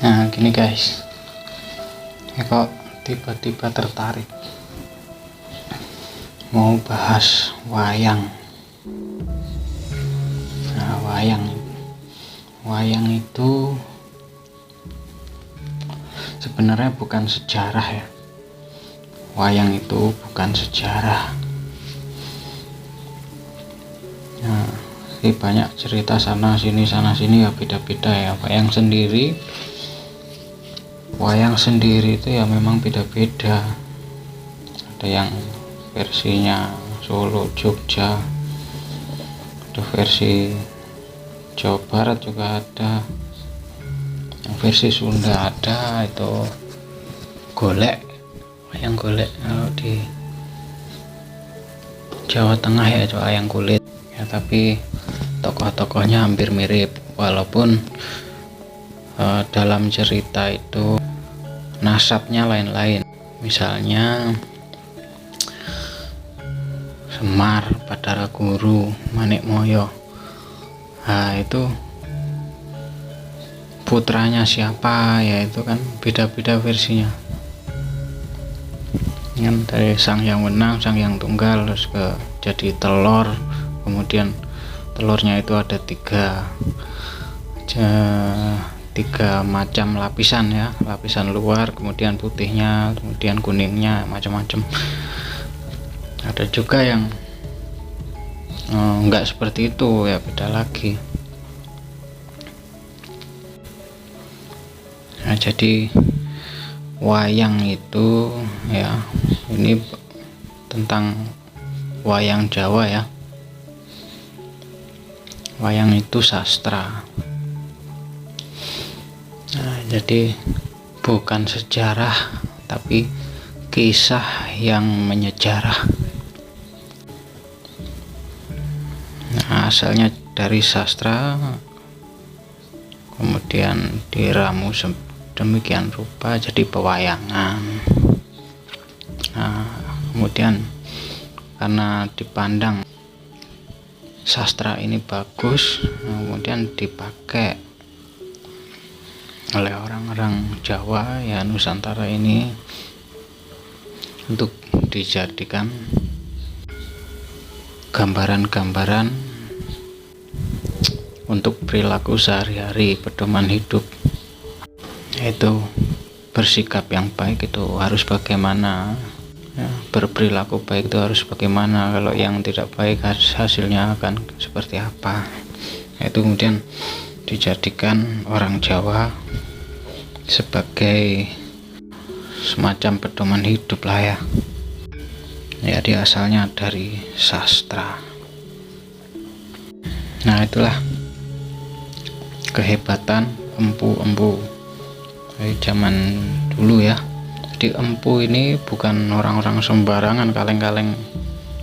Nah gini guys, ya kok tiba-tiba tertarik mau bahas wayang. Nah wayang itu sebenarnya bukan sejarah ya. Wayang itu bukan sejarah. Nah, banyak cerita sana sini ya, beda-beda ya. Wayang sendiri itu ya memang beda-beda. Ada yang versinya Solo, Jogja, ada versi Jawa Barat juga ada, yang versi Sunda ada, itu wayang golek. Kalau di Jawa Tengah ya itu wayang kulit ya, tapi tokoh-tokohnya hampir mirip, walaupun dalam cerita itu nasabnya lain-lain. Misalnya Semar, Bathara Guru, Manikmoyo, nah itu putranya siapa ya, itu kan beda-beda versinya kan, dari Sang Hyang Wenang, Sang Hyang Tunggal, terus jadi telur, kemudian telurnya itu ada tiga macam lapisan ya, lapisan luar, kemudian putihnya, kemudian kuningnya, macam-macam. Ada juga yang enggak seperti itu ya, beda lagi. Nah, jadi wayang itu ya, ini tentang wayang Jawa ya. Wayang itu sastra. Nah, jadi bukan sejarah, tapi kisah yang menyejarah. Nah, asalnya dari sastra, kemudian diramu demikian rupa jadi pewayangan. Nah, kemudian karena dipandang sastra ini bagus, kemudian dipakai oleh orang-orang Jawa ya, Nusantara ini, untuk dijadikan gambaran-gambaran untuk perilaku sehari-hari, pedoman hidup, yaitu bersikap yang baik itu harus bagaimana ya, berperilaku baik itu harus bagaimana, kalau yang tidak baik hasilnya akan seperti apa. Itu kemudian dijadikan orang Jawa sebagai semacam pedoman hidup lah ya. Ya, dia asalnya dari sastra. Nah, itulah kehebatan empu-empu dari zaman dulu ya. Jadi empu ini bukan orang-orang sembarangan kaleng-kaleng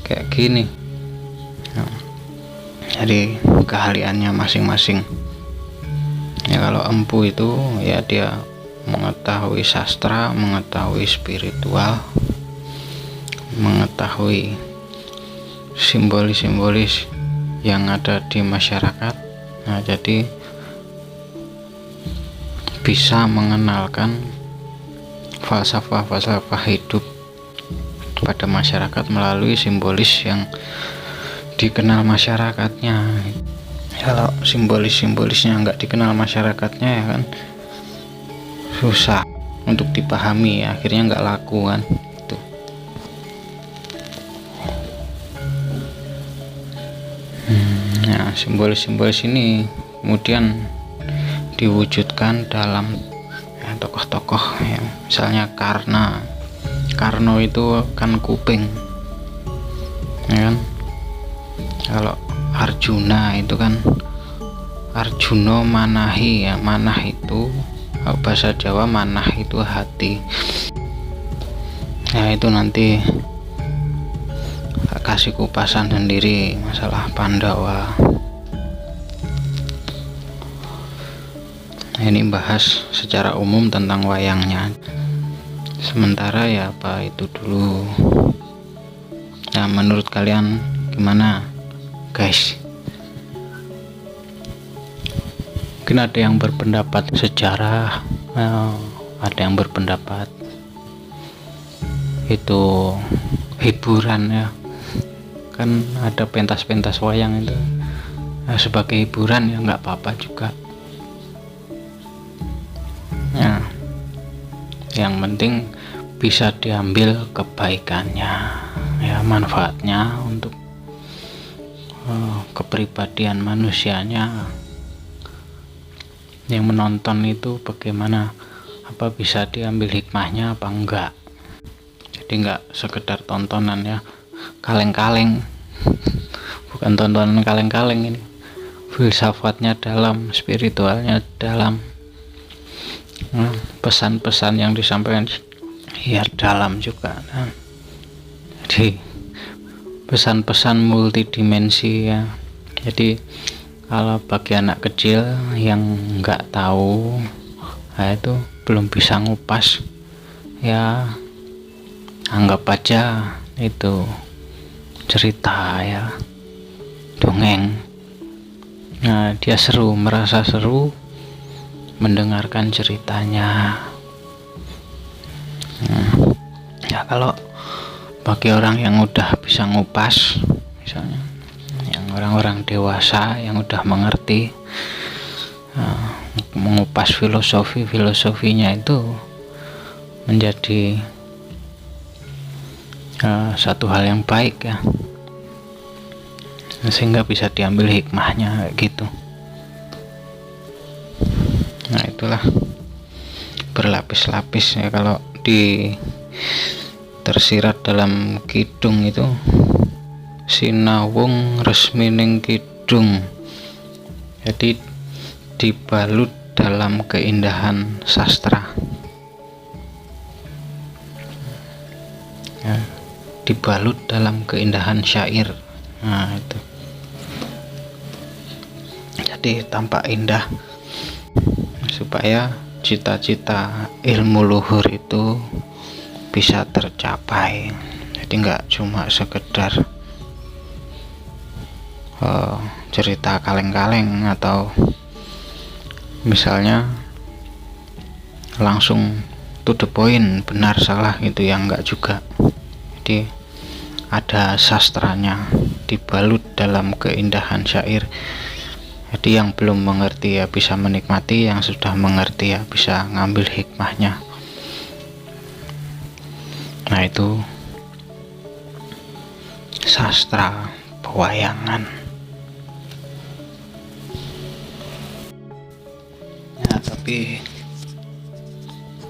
kayak gini. Nah, jadi keahliannya masing-masing. Ya, kalau empu itu ya dia mengetahui sastra, mengetahui spiritual, mengetahui simbolis-simbolis yang ada di masyarakat. Nah, jadi bisa mengenalkan falsafah hidup pada masyarakat melalui simbolis yang dikenal masyarakatnya. Kalau simbolisnya nggak dikenal masyarakatnya ya kan susah untuk dipahami, akhirnya nggak laku kan. Nah, simbolis ini kemudian diwujudkan dalam ya, tokoh-tokoh ya, misalnya Karno itu kan kuping ya kan. Kalau Arjuna itu kan Arjuno Manahi ya, manah itu bahasa Jawa, manah itu hati. Nah, itu nanti kasih kupasan sendiri masalah Pandawa. Ini bahas secara umum tentang wayangnya. Sementara ya apa itu dulu. Nah, menurut kalian gimana guys? Mungkin ada yang berpendapat sejarah, Ada yang berpendapat itu hiburan ya, kan ada pentas-pentas wayang itu sebagai hiburan ya nggak apa-apa juga ya, yang penting bisa diambil kebaikannya ya, manfaatnya untuk kepribadian manusianya yang menonton itu bagaimana, apa bisa diambil hikmahnya apa enggak. Jadi enggak sekedar tontonan ya, kaleng-kaleng. Bukan tontonan kaleng-kaleng ini, filsafatnya dalam, spiritualnya dalam, pesan-pesan yang disampaikan ya dalam juga. Jadi pesan-pesan multidimensi ya. Jadi kalau bagi anak kecil yang nggak tahu, nah itu belum bisa ngupas ya, anggap aja itu cerita ya, dongeng. Nah dia seru, merasa seru mendengarkan ceritanya. Ya kalau bagi orang yang udah bisa ngupas, misalnya yang orang-orang dewasa yang udah mengerti, mengupas filosofinya itu menjadi satu hal yang baik ya, sehingga bisa diambil hikmahnya gitu. Nah itulah berlapis-lapis ya, kalau tersirat dalam kidung itu sinawung resmining kidung, jadi dibalut dalam keindahan sastra ya, dibalut dalam keindahan syair. Nah itu jadi tampak indah, supaya cita-cita ilmu luhur itu bisa tercapai. Jadi nggak cuma sekedar cerita kaleng-kaleng atau misalnya langsung to the point, benar salah gitu ya, enggak juga. Jadi ada sastranya, dibalut dalam keindahan syair. Jadi yang belum mengerti ya bisa menikmati, yang sudah mengerti ya bisa ngambil hikmahnya. Nah itu sastra pewayangan. Ya, tapi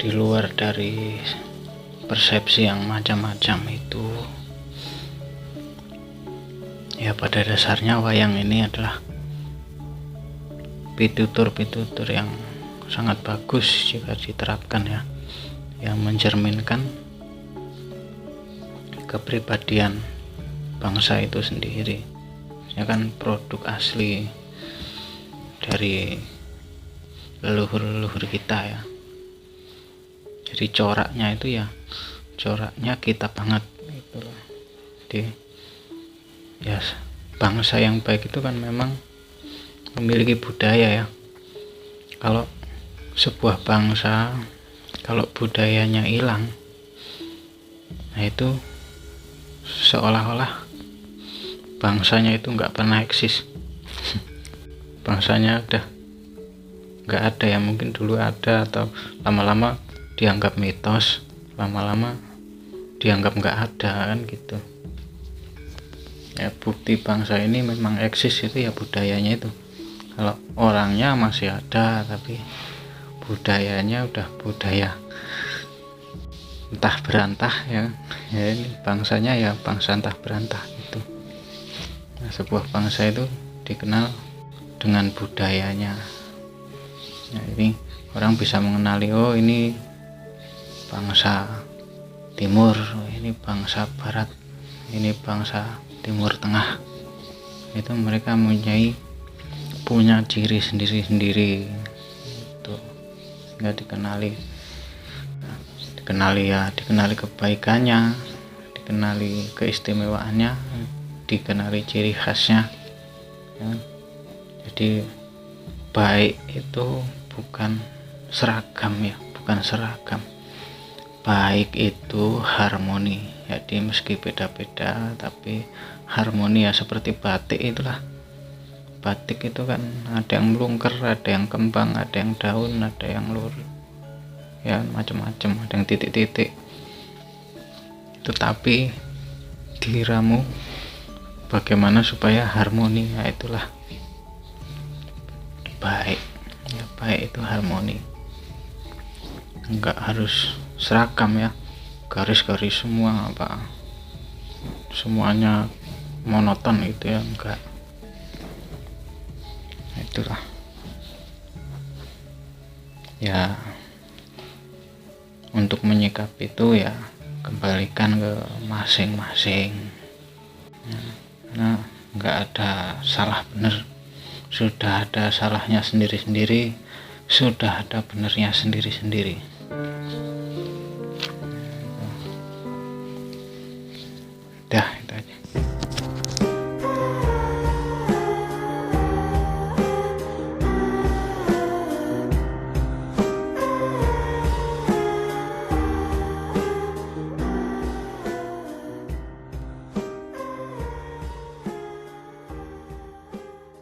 di luar dari persepsi yang macam-macam itu ya, pada dasarnya wayang ini adalah pitutur-pitutur yang sangat bagus jika diterapkan ya, yang mencerminkan kepribadian bangsa itu sendiri. Ya kan produk asli dari leluhur-leluhur kita ya. Jadi coraknya itu ya coraknya kita banget gitu loh. Jadi ya bangsa yang baik itu kan memang memiliki budaya ya. Kalau sebuah bangsa kalau budayanya hilang, nah itu seolah-olah bangsanya itu nggak pernah eksis. Bangsanya udah nggak ada ya, mungkin dulu ada atau lama-lama dianggap mitos, lama-lama dianggap nggak ada kan gitu ya. Bukti bangsa ini memang eksis itu ya budayanya itu. Kalau orangnya masih ada tapi budayanya udah budaya entah berantah ya, ini bangsanya ya bangsa entah berantah gitu. Nah, sebuah bangsa itu dikenal dengan budayanya. Nah, ini orang bisa mengenali, oh ini bangsa timur, ini bangsa barat, ini bangsa timur tengah. Itu mereka punya ciri sendiri-sendiri itu, nggak dikenali kebaikannya, dikenali keistimewaannya, dikenali ciri khasnya ya. Jadi baik itu bukan seragam ya, bukan seragam. Baik itu harmoni, jadi meski beda-beda tapi harmoni ya, seperti batik itulah. Batik itu kan ada yang melungker, ada yang kembang, ada yang daun, ada yang lurik, ya macam-macam, ada yang titik-titik itu. Tapi diramu bagaimana supaya harmoni, nah itulah baik ya. Baik itu harmoni, enggak harus seragam ya, garis-garis semua, apa semuanya monoton gitu ya, enggak. Itulah ya, untuk menyikapi itu ya kembalikan ke masing-masing. Nah, nggak ada salah benar, sudah ada salahnya sendiri-sendiri, sudah ada benernya sendiri-sendiri. Dah, itu aja.